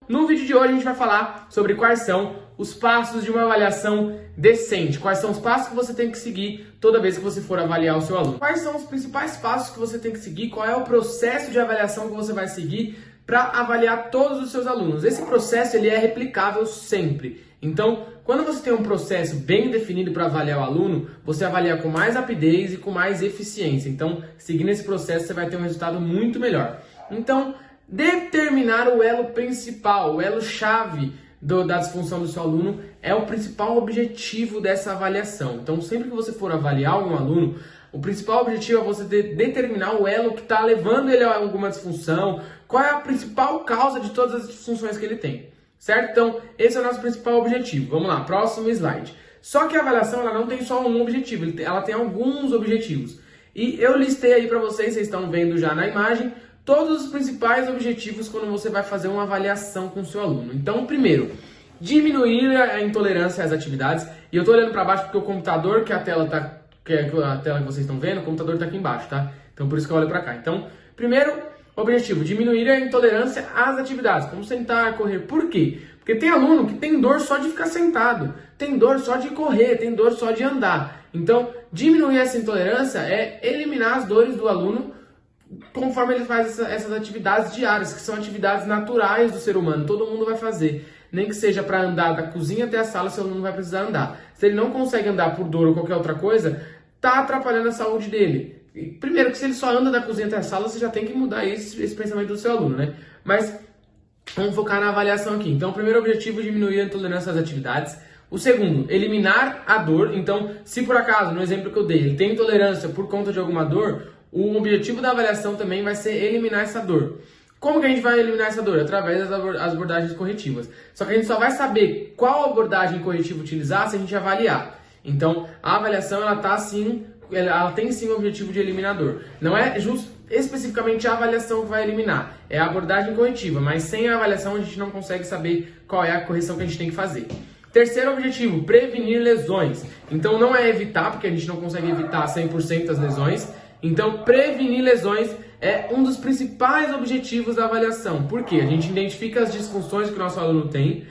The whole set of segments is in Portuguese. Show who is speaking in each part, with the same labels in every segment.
Speaker 1: no vídeo de hoje a gente vai falar sobre quais são os passos de uma avaliação decente, quais são os passos que você tem que seguir toda vez que você for avaliar o seu aluno. Quais são os principais passos que você tem que seguir, qual é o processo de avaliação que você vai seguir para avaliar todos os seus alunos. Esse processo ele é replicável sempre. Então, quando você tem um processo bem definido para avaliar o aluno, você avalia com mais rapidez e com mais eficiência. Então, seguindo esse processo, você vai ter um resultado muito melhor. Então, determinar o elo principal, o elo-chave da disfunção do seu aluno é o principal objetivo dessa avaliação. Então, sempre que você for avaliar algum aluno, o principal objetivo é você determinar o elo que está levando ele a alguma disfunção, qual é a principal causa de todas as disfunções que ele tem. Certo? Então, esse é o nosso principal objetivo. Vamos lá, próximo slide. Só que a avaliação ela não tem só um objetivo, ela tem alguns objetivos. E eu listei aí para vocês estão vendo já na imagem, todos os principais objetivos quando você vai fazer uma avaliação com o seu aluno. Então, primeiro, diminuir a intolerância às atividades. E eu estou olhando para baixo porque o computador, que é a tela que vocês estão vendo, o computador está aqui embaixo, tá? Então, por isso que eu olho para cá. Então, primeiro objetivo, diminuir a intolerância às atividades, como sentar, correr. Por quê? Porque tem aluno que tem dor só de ficar sentado, tem dor só de correr, tem dor só de andar. Então, diminuir essa intolerância é eliminar as dores do aluno conforme ele faz essas atividades diárias, que são atividades naturais do ser humano, todo mundo vai fazer. Nem que seja para andar da cozinha até a sala, seu aluno vai precisar andar. Se ele não consegue andar por dor ou qualquer outra coisa, está atrapalhando a saúde dele. Primeiro que se ele só anda da cozinha até a sala, você já tem que mudar esse pensamento do seu aluno, né? Mas vamos focar na avaliação aqui. Então, o primeiro objetivo é diminuir a intolerância às atividades. O segundo, eliminar a dor. Então, se por acaso, no exemplo que eu dei, ele tem intolerância por conta de alguma dor, o objetivo da avaliação também vai ser eliminar essa dor. Como que a gente vai eliminar essa dor? Através das abordagens corretivas. Só que a gente só vai saber qual abordagem corretiva utilizar se a gente avaliar. Então, a avaliação ela tem sim o objetivo de eliminador. Não é especificamente a avaliação que vai eliminar, é a abordagem corretiva, mas sem a avaliação a gente não consegue saber qual é a correção que a gente tem que fazer. Terceiro objetivo, prevenir lesões. Então não é evitar, porque a gente não consegue evitar 100% as lesões. Então prevenir lesões é um dos principais objetivos da avaliação. Por quê? A gente identifica as disfunções que o nosso aluno tem.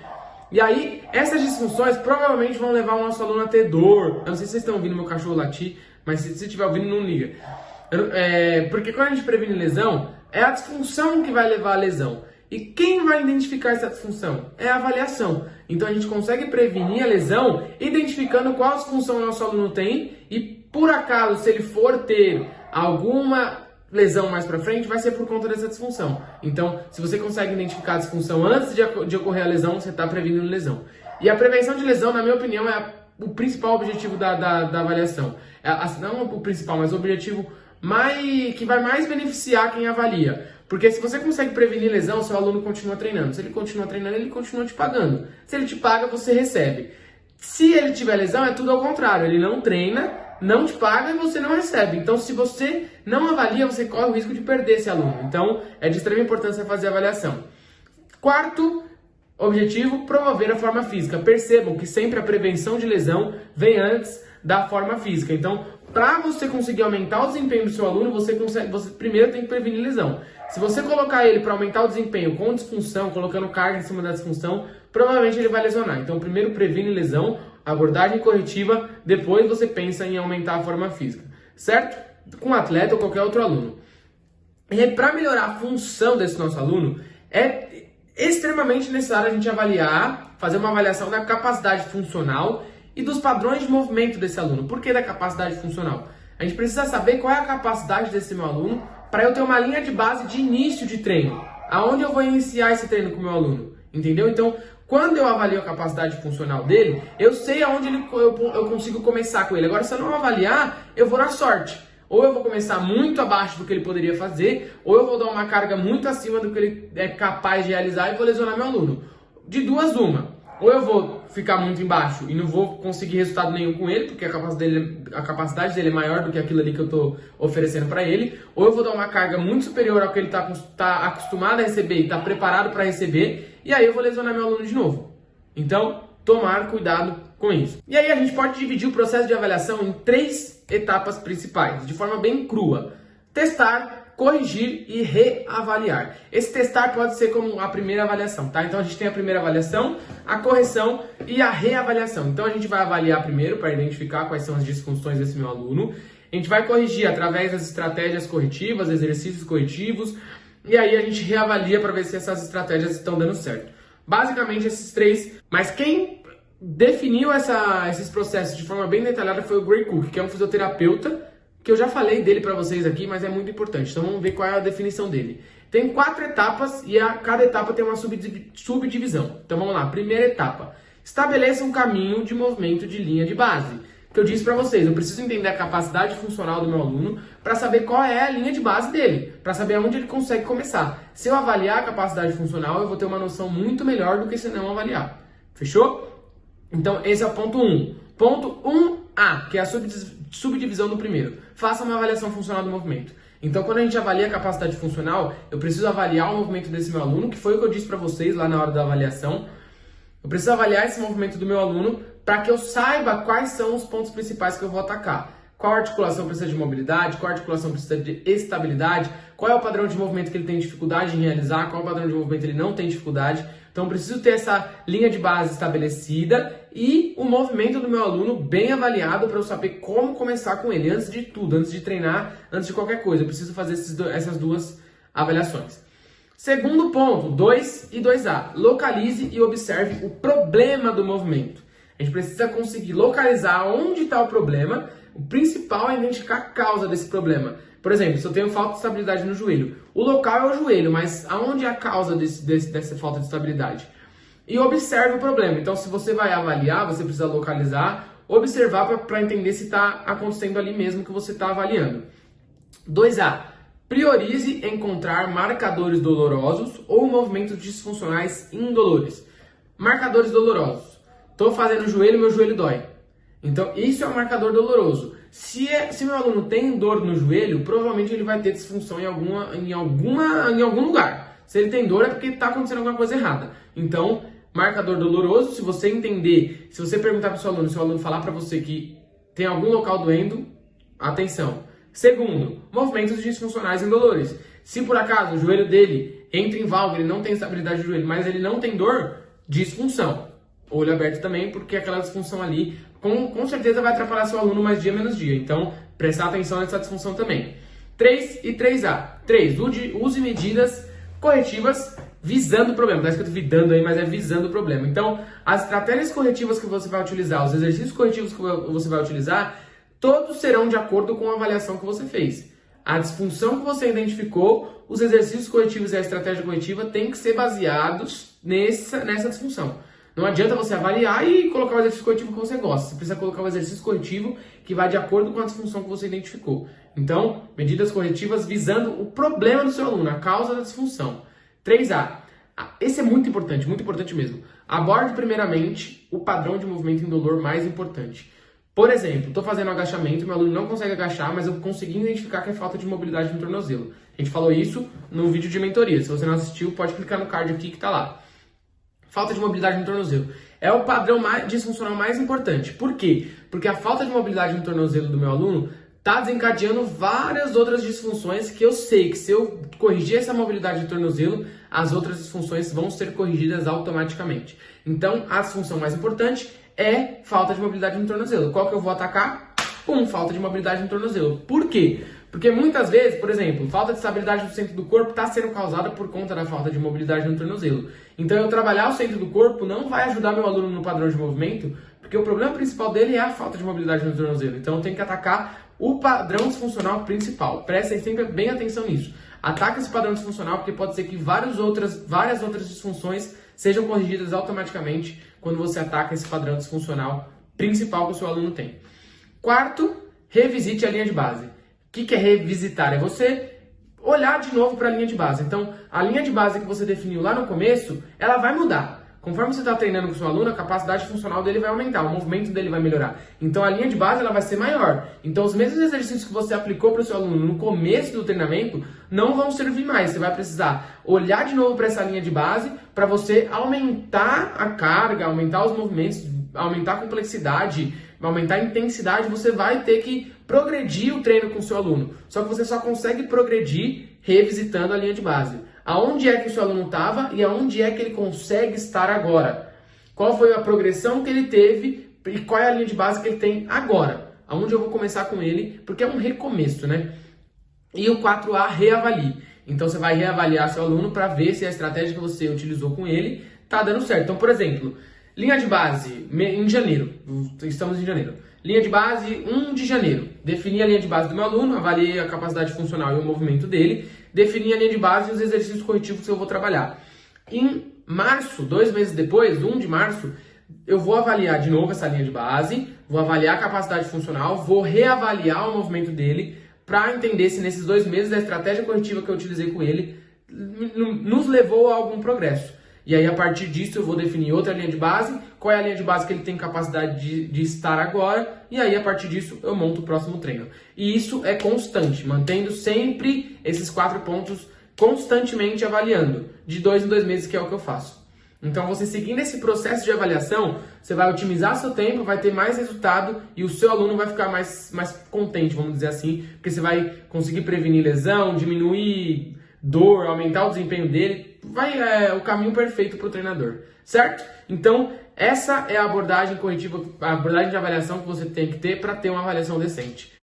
Speaker 1: E aí, essas disfunções provavelmente vão levar o nosso aluno a ter dor. Eu não sei se vocês estão ouvindo meu cachorro latir, mas se estiver ouvindo, não liga. Porque quando a gente previne lesão, é a disfunção que vai levar à lesão. E quem vai identificar essa disfunção? É a avaliação. Então a gente consegue prevenir a lesão identificando qual disfunção o nosso aluno tem e, por acaso, se ele for ter alguma lesão mais pra frente, vai ser por conta dessa disfunção. Então, se você consegue identificar a disfunção antes de ocorrer a lesão, você está prevenindo lesão. E a prevenção de lesão, na minha opinião, é o principal objetivo da avaliação. Não o principal, mas o objetivo que vai mais beneficiar quem avalia. Porque se você consegue prevenir lesão, seu aluno continua treinando. Se ele continua treinando, ele continua te pagando. Se ele te paga, você recebe. Se ele tiver lesão, é tudo ao contrário. Ele não treina, não te paga e você não recebe. Então, se você não avalia, você corre o risco de perder esse aluno. Então, é de extrema importância fazer a avaliação. Quarto objetivo, promover a forma física. Percebam que sempre a prevenção de lesão vem antes da forma física. Então, para você conseguir aumentar o desempenho do seu aluno, você primeiro tem que prevenir lesão. Se você colocar ele para aumentar o desempenho com disfunção, colocando carga em cima da disfunção, provavelmente ele vai lesionar. Então, primeiro previne lesão, abordagem corretiva, depois você pensa em aumentar a forma física, certo? Com um atleta ou qualquer outro aluno. E para melhorar a função desse nosso aluno, é extremamente necessário a gente fazer uma avaliação da capacidade funcional e dos padrões de movimento desse aluno. Por que da capacidade funcional? A gente precisa saber qual é a capacidade desse meu aluno para eu ter uma linha de base de início de treino. Aonde eu vou iniciar esse treino com o meu aluno? Entendeu? Então, quando eu avalio a capacidade funcional dele, eu sei aonde eu consigo começar com ele. Agora, se eu não avaliar, eu vou na sorte. Ou eu vou começar muito abaixo do que ele poderia fazer, ou eu vou dar uma carga muito acima do que ele é capaz de realizar e vou lesionar meu aluno. De duas, uma. Ou eu vou ficar muito embaixo e não vou conseguir resultado nenhum com ele, porque a capacidade dele é maior do que aquilo ali que eu estou oferecendo para ele, ou eu vou dar uma carga muito superior ao que ele está acostumado a receber e está preparado para receber, e aí eu vou lesionar meu aluno de novo. Então, tomar cuidado com isso. E aí a gente pode dividir o processo de avaliação em 3 etapas principais, de forma bem crua. Testar, corrigir e reavaliar. Esse testar pode ser como a primeira avaliação, tá? Então a gente tem a primeira avaliação, a correção e a reavaliação. Então a gente vai avaliar primeiro para identificar quais são as disfunções desse meu aluno. A gente vai corrigir através das estratégias corretivas, exercícios corretivos, e aí a gente reavalia para ver se essas estratégias estão dando certo. Basicamente esses três, mas quem definiu esses processos de forma bem detalhada foi o Gray Cook, que é um fisioterapeuta, que eu já falei dele para vocês aqui, mas é muito importante. Então vamos ver qual é a definição dele. Tem 4 etapas e cada etapa tem uma subdivisão. Então vamos lá. Primeira etapa. Estabeleça um caminho de movimento de linha de base. Que eu disse para vocês, eu preciso entender a capacidade funcional do meu aluno para saber qual é a linha de base dele, para saber aonde ele consegue começar. Se eu avaliar a capacidade funcional, eu vou ter uma noção muito melhor do que se não avaliar. Fechou? Então esse é o ponto 1. Ponto 1A, que é a subdivisão do primeiro. Faça uma avaliação funcional do movimento. Então, quando a gente avalia a capacidade funcional, eu preciso avaliar o movimento desse meu aluno, que foi o que eu disse para vocês lá na hora da avaliação. Eu preciso avaliar esse movimento do meu aluno para que eu saiba quais são os pontos principais que eu vou atacar. Qual articulação precisa de mobilidade, qual articulação precisa de estabilidade, qual é o padrão de movimento que ele tem dificuldade em realizar, qual é o padrão de movimento que ele não tem dificuldade. Então, eu preciso ter essa linha de base estabelecida e o movimento do meu aluno bem avaliado para eu saber como começar com ele, antes de tudo, antes de treinar, antes de qualquer coisa. Eu preciso fazer essas duas avaliações. Segundo ponto, 2 e 2A. Localize e observe o problema do movimento. A gente precisa conseguir localizar onde está o problema. O principal é identificar a causa desse problema. Por exemplo, se eu tenho falta de estabilidade no joelho, o local é o joelho, mas aonde é a causa dessa falta de estabilidade? E observe o problema. Então, se você vai avaliar, você precisa localizar, observar para entender se está acontecendo ali mesmo que você está avaliando. 2A. Priorize encontrar marcadores dolorosos ou movimentos disfuncionais indolores. Marcadores dolorosos. Estou fazendo o joelho, meu joelho dói. Então, isso é um marcador doloroso. Se meu aluno tem dor no joelho, provavelmente ele vai ter disfunção em algum lugar. Se ele tem dor, é porque está acontecendo alguma coisa errada. Então, marcador doloroso, se você entender, se você perguntar para o seu aluno falar para você que tem algum local doendo, atenção. Segundo, movimentos disfuncionais indolores. Se por acaso o joelho dele entra em valgo, ele não tem estabilidade do joelho, mas ele não tem dor, disfunção. Olho aberto também, porque aquela disfunção ali com certeza vai atrapalhar seu aluno mais dia menos dia. Então, prestar atenção nessa disfunção também. 3 e 3A. 3. Use medidas corretivas visando o problema. Está escrito vidando aí, mas é visando o problema. Então, as estratégias corretivas que você vai utilizar, os exercícios corretivos que você vai utilizar, todos serão de acordo com a avaliação que você fez. A disfunção que você identificou, os exercícios corretivos e a estratégia corretiva têm que ser baseados nessa disfunção. Não adianta você avaliar e colocar o exercício corretivo que você gosta. Você precisa colocar o exercício corretivo que vai de acordo com a disfunção que você identificou. Então, medidas corretivas visando o problema do seu aluno, a causa da disfunção. 3A. Esse é muito importante mesmo. Aborde primeiramente o padrão de movimento indolor mais importante. Por exemplo, estou fazendo agachamento, meu aluno não consegue agachar, mas eu consegui identificar que é falta de mobilidade no tornozelo. A gente falou isso no vídeo de mentoria. Se você não assistiu, pode clicar no card aqui que está lá. Falta de mobilidade no tornozelo. É o padrão disfuncional mais importante. Por quê? Porque a falta de mobilidade no tornozelo do meu aluno está desencadeando várias outras disfunções que eu sei que se eu corrigir essa mobilidade do tornozelo, as outras disfunções vão ser corrigidas automaticamente. Então, a disfunção mais importante é falta de mobilidade no tornozelo. Qual que eu vou atacar? Falta de mobilidade no tornozelo. Por quê? Porque muitas vezes, por exemplo, falta de estabilidade do centro do corpo está sendo causada por conta da falta de mobilidade no tornozelo. Então, eu trabalhar o centro do corpo não vai ajudar meu aluno no padrão de movimento, porque o problema principal dele é a falta de mobilidade no tornozelo. Então, eu tenho que atacar o padrão disfuncional principal. Prestem sempre bem atenção nisso. Ataque esse padrão disfuncional, porque pode ser que várias outras disfunções sejam corrigidas automaticamente quando você ataca esse padrão disfuncional principal que o seu aluno tem. Quarto, revisite a linha de base. O que é revisitar? É você olhar de novo para a linha de base. Então, a linha de base que você definiu lá no começo, ela vai mudar. Conforme você está treinando com o seu aluno, a capacidade funcional dele vai aumentar, o movimento dele vai melhorar. Então, a linha de base ela vai ser maior. Então, os mesmos exercícios que você aplicou para o seu aluno no começo do treinamento não vão servir mais. Você vai precisar olhar de novo para essa linha de base para você aumentar a carga, aumentar os movimentos, aumentar a complexidade, aumentar a intensidade. Você vai ter que progredir o treino com o seu aluno. Só que você só consegue progredir revisitando a linha de base. Aonde é que o seu aluno estava e aonde é que ele consegue estar agora? Qual foi a progressão que ele teve e qual é a linha de base que ele tem agora? Aonde eu vou começar com ele, porque é um recomeço, né? E o 4A, reavalie. Então você vai reavaliar seu aluno para ver se a estratégia que você utilizou com ele está dando certo. Então, por exemplo, linha de base em janeiro, estamos em janeiro. Linha de base 1 de janeiro. Defini a linha de base do meu aluno, avaliei a capacidade funcional e o movimento dele, defini a linha de base e os exercícios corretivos que eu vou trabalhar. Em março, 2 meses depois, 1 de março, eu vou avaliar de novo essa linha de base, vou avaliar a capacidade funcional, vou reavaliar o movimento dele para entender se nesses 2 meses a estratégia corretiva que eu utilizei com ele nos levou a algum progresso. E aí, a partir disso, eu vou definir outra linha de base, qual é a linha de base que ele tem capacidade de estar agora, e aí, a partir disso, eu monto o próximo treino. E isso é constante, mantendo sempre esses 4 pontos constantemente avaliando, de 2 em 2 meses, que é o que eu faço. Então, você seguindo esse processo de avaliação, você vai otimizar seu tempo, vai ter mais resultado e o seu aluno vai ficar mais contente, vamos dizer assim, porque você vai conseguir prevenir lesão, diminuir dor, aumentar o desempenho dele, é o caminho perfeito para o treinador, certo? Então, essa é a abordagem corretiva, a abordagem de avaliação que você tem que ter para ter uma avaliação decente.